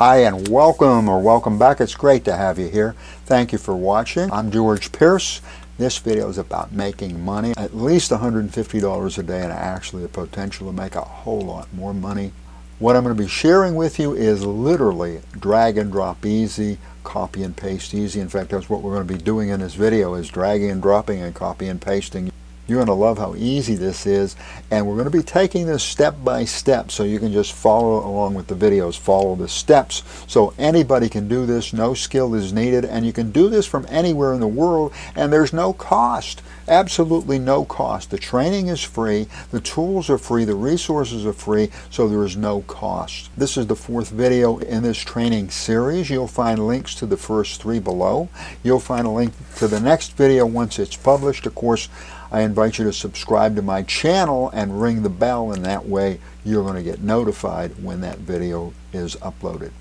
Hi and welcome or welcome back. It's great to have you here. Thank you for watching. I'm George Pierce. This video is about making money, at least $150 a day, and actually the potential to make a whole lot more money. What I'm going to be sharing with you is literally drag and drop easy, copy and paste easy. In fact, that's what we're going to be doing in this video, is dragging and dropping and copy and pasting. You're going to love how easy this is, and we're going to be taking this step by step so you can just follow along with the videos, follow the steps. So anybody can do this, no skill is needed, and you can do this from anywhere in the world, and there's no cost, absolutely no cost. The training is free, the tools are free, the resources are free, so there is no cost. This is the fourth video in this training series. You'll find links to the first three below. You'll find a link to the next video once it's published. Of course, I invite you to subscribe to my channel and ring the bell, and that way you're going to get notified when that video is uploaded.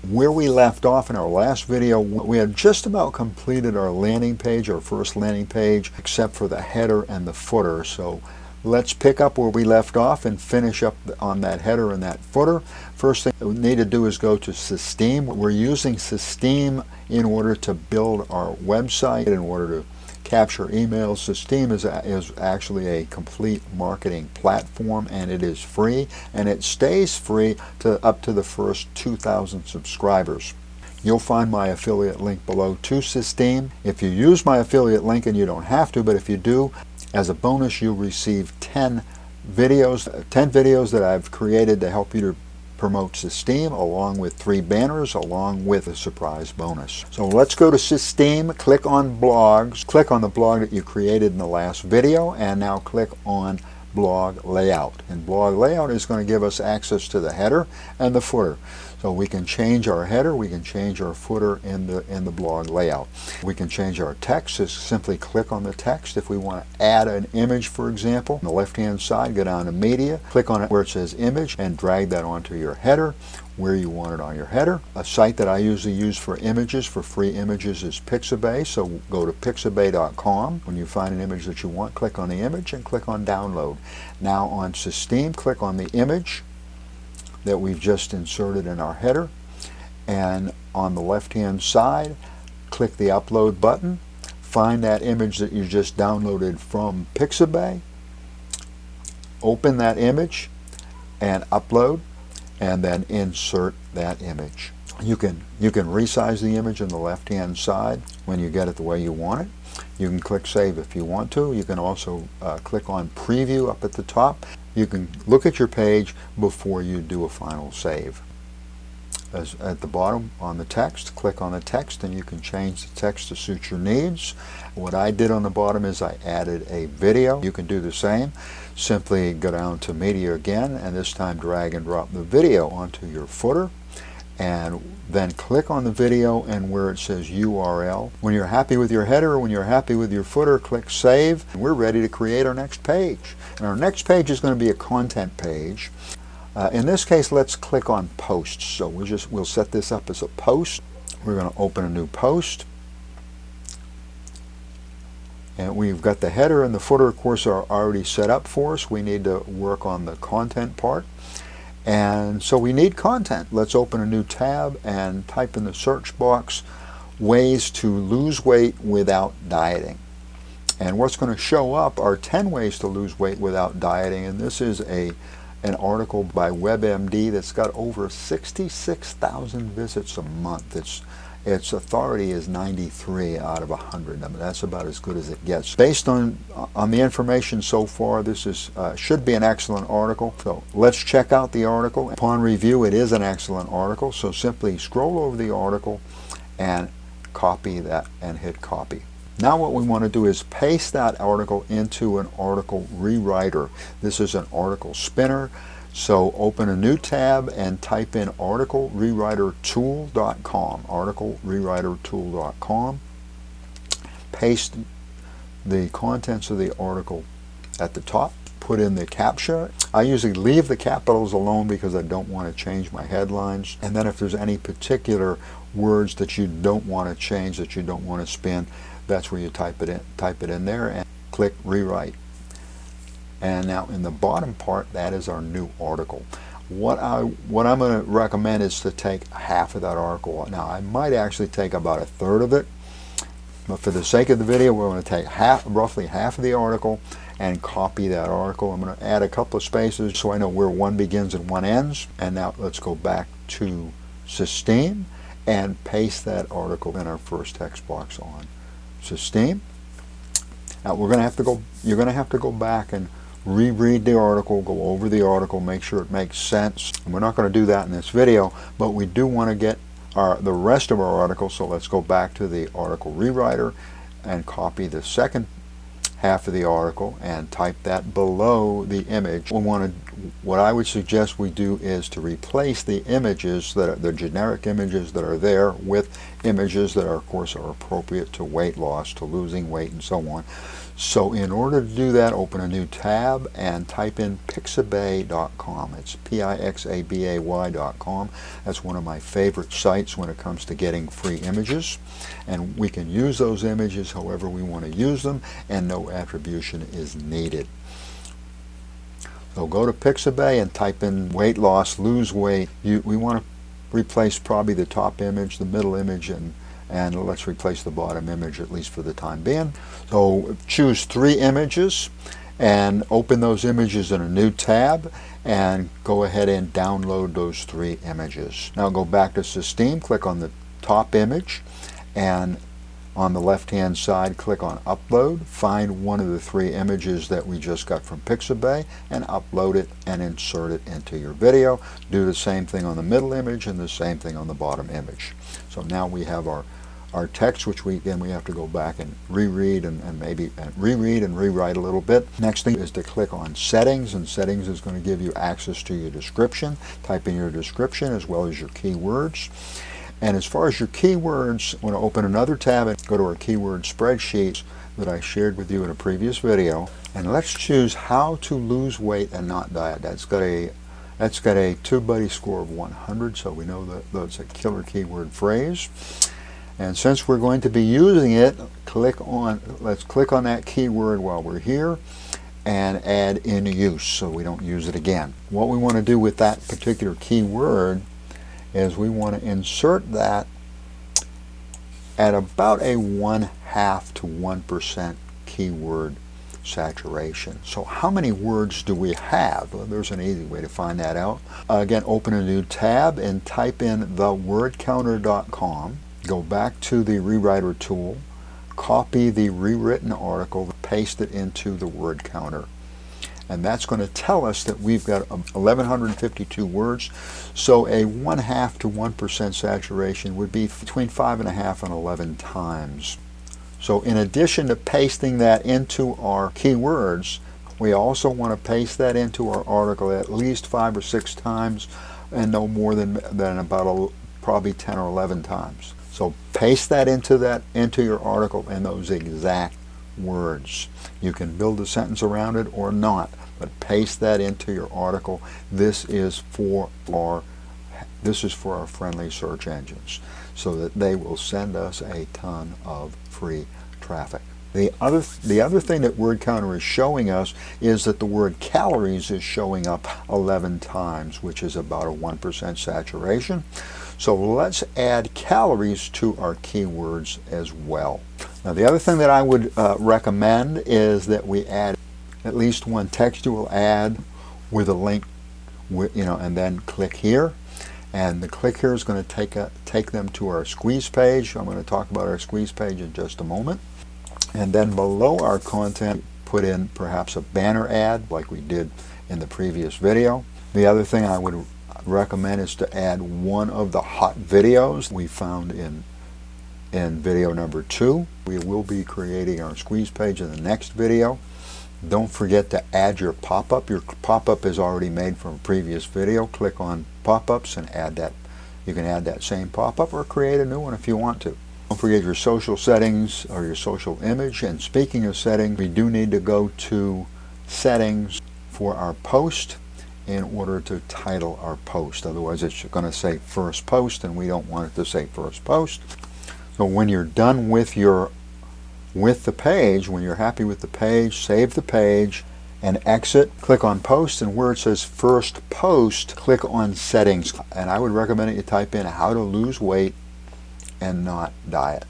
Where we left off in our last video, we had just about completed our landing page, our first landing page, except for the header and the footer. So let's pick up where we left off and finish up on that header and that footer. First thing we need to do is go to Systeme. We're using Systeme in order to build our website, in order to capture emails. Systeme is actually a complete marketing platform, and it is free, and it stays free up to the first 2,000 subscribers. You'll find my affiliate link below to Systeme. If you use my affiliate link, and you don't have to, but if you do, as a bonus you'll receive 10 videos that I've created to help you to promote Systeme, along with 3 banners, along with a surprise bonus. So let's go to Systeme, click on blogs, click on the blog that you created in the last video, and now click on blog layout. And blog layout is going to give us access to the header and the footer. So we can change our header, we can change our footer in the blog layout. We can change our text. Just simply click on the text. If we want to add an image, for example, on the left hand side, go down to media, click on it where it says image, and drag that onto your header where you want it on your header. A site that I usually use for images, for free images, is Pixabay. So go to pixabay.com. When you find an image that you want, click on the image and click on download. Now on Systeme, click on the image that we've just inserted in our header, and on the left hand side click the upload button, find that image that you just downloaded from Pixabay, open that image and upload, and then insert that image. You can resize the image on the left hand side when you get it the way you want it. You can click save if you want to. You can also click on preview up at the top. You can look at your page before you do a final save. At the bottom on the text, click on the text, and you can change the text to suit your needs. What I did on the bottom is I added a video. You can do the same. Simply go down to media again, and this time drag and drop the video onto your footer, and then click on the video and where it says URL. When you're happy with your header, or when you're happy with your footer, click save. And we're ready to create our next page. And our next page is going to be a content page. In this case, let's click on posts. So we'll set this up as a post. We're going to open a new post. And we've got the header and the footer, of course, are already set up for us. We need to work on the content part. And so we need content. Let's open a new tab and type in the search box ways to lose weight without dieting. And what's going to show up are 10 ways to lose weight without dieting. And this is an article by WebMD that's got over 66,000 visits a month. Its authority is 93 out of 100. I mean, that's about as good as it gets. Based on the information so far, this should be an excellent article. So let's check out the article. Upon review, it is an excellent article. So simply scroll over the article and copy that and hit copy. Now what we want to do is paste that article into an article rewriter. This is an article spinner. So open a new tab and type in articlerewritertool.com, articlerewritertool.com. Paste the contents of the article at the top. Put in the caption. I usually leave the capitals alone because I don't want to change my headlines. And then if there's any particular words that you don't want to change, that you don't want to spin, that's where you type it in there and click rewrite. And now in the bottom part, that is our new article. what I'm going to recommend is to take half of that article. Now, I might actually take about a third of it, but for the sake of the video, we're going to take roughly half of the article and copy that article. I'm going to add a couple of spaces so I know where one begins and one ends. And now let's go back to Systeme and paste that article in our first text box on Systeme. Now you're going to have to go back and reread the article, go over the article, make sure it makes sense. And we're not going to do that in this video, but we do want to get the rest of our article. So let's go back to the article rewriter and copy the second half of the article and type that below the image. What I would suggest we do is to replace the images that are the generic images that are there with images that are, of course, are appropriate to weight loss, to losing weight, and so on. So in order to do that, open a new tab and type in pixabay.com. It's pixabay.com. That's one of my favorite sites when it comes to getting free images. And we can use those images however we want to use them, and no attribution is needed. So go to Pixabay and type in weight loss, lose weight. We want to replace probably the top image, the middle image, and let's replace the bottom image, at least for the time being. So choose 3 images and open those images in a new tab and go ahead and download those 3 images. Now go back to Systeme, click on the top image, and on the left hand side click on Upload. Find one of the 3 images that we just got from Pixabay and upload it and insert it into your video. Do the same thing on the middle image and the same thing on the bottom image. So now we have our text, which we have to go back and reread and reread and rewrite a little bit. Next thing is to click on Settings, and Settings is going to give you access to your description. Type in your description as well as your keywords. And as far as your keywords, I want to open another tab and go to our keyword spreadsheet that I shared with you in a previous video. And let's choose how to lose weight and not diet. That's got a TubeBuddy score of 100, so we know that that's a killer keyword phrase. And since we're going to be using it, let's click on that keyword while we're here and add in use so we don't use it again. What we want to do with that particular keyword is we want to insert that at about a 0.5 to 1% keyword saturation. So how many words do we have? Well, there's an easy way to find that out. Again, open a new tab and type in thewordcounter.com. Go back to the rewriter tool, copy the rewritten article, paste it into the word counter. And that's going to tell us that we've got 1,152 words. So a 0.5 to 1% saturation would be between 5.5 and 11 times. So in addition to pasting that into our keywords, we also want to paste that into our article at least 5 or 6 times, and no more than about probably 10 or 11 times. So paste that into your article in those exact words. You can build a sentence around it or not, but paste that into your article. This is for our friendly search engines, so that they will send us a ton of free traffic. The other thing that word counter is showing us is that the word calories is showing up 11 times, which is about a 1% saturation. So let's add calories to our keywords as well. Now the other thing that I would recommend is that we add at least one textual ad with a link, and then click here. And the click here is going to take them to our squeeze page. I'm going to talk about our squeeze page in just a moment. And then below our content, put in perhaps a banner ad like we did in the previous video. The other thing I would recommend is to add one of the hot videos we found in video number 2. We will be creating our squeeze page in the next video. Don't forget to add your pop-up. Your pop-up is already made from a previous video. Click on pop-ups and add that. You can add that same pop-up or create a new one if you want to. Don't forget your social settings or your social image. And speaking of settings, we do need to go to settings for our post in order to title our post. Otherwise it's going to say first post, and we don't want it to say first post. So when you're done with the page, when you're happy with the page, save the page and exit. Click on post, and where it says first post, click on settings. And I would recommend that you type in how to lose weight and not diet,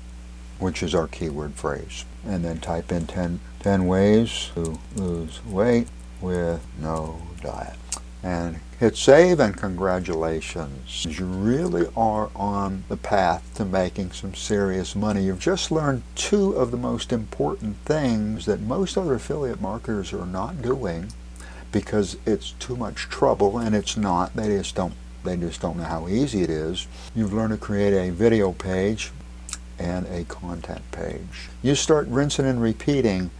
which is our keyword phrase. And then type in 10 ways to lose weight with no diet. And hit save, and congratulations. You really are on the path to making some serious money. You've just learned two of the most important things that most other affiliate marketers are not doing because it's too much trouble, and it's not. They just don't know how easy it is. You've learned to create a video page and a content page. You start rinsing and repeating,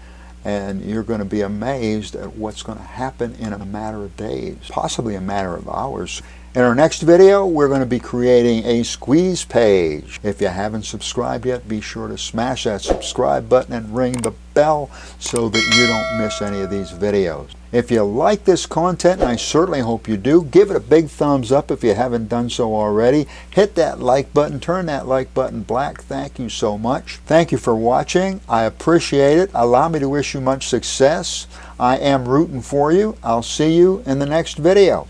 and you're going to be amazed at what's going to happen in a matter of days, possibly a matter of hours. In our next video, we're going to be creating a squeeze page. If you haven't subscribed yet, be sure to smash that subscribe button and ring the bell so that you don't miss any of these videos. If you like this content, and I certainly hope you do, give it a big thumbs up if you haven't done so already. Hit that like button, turn that like button black. Thank you so much. Thank you for watching. I appreciate it. Allow me to wish you much success. I am rooting for you. I'll see you in the next video.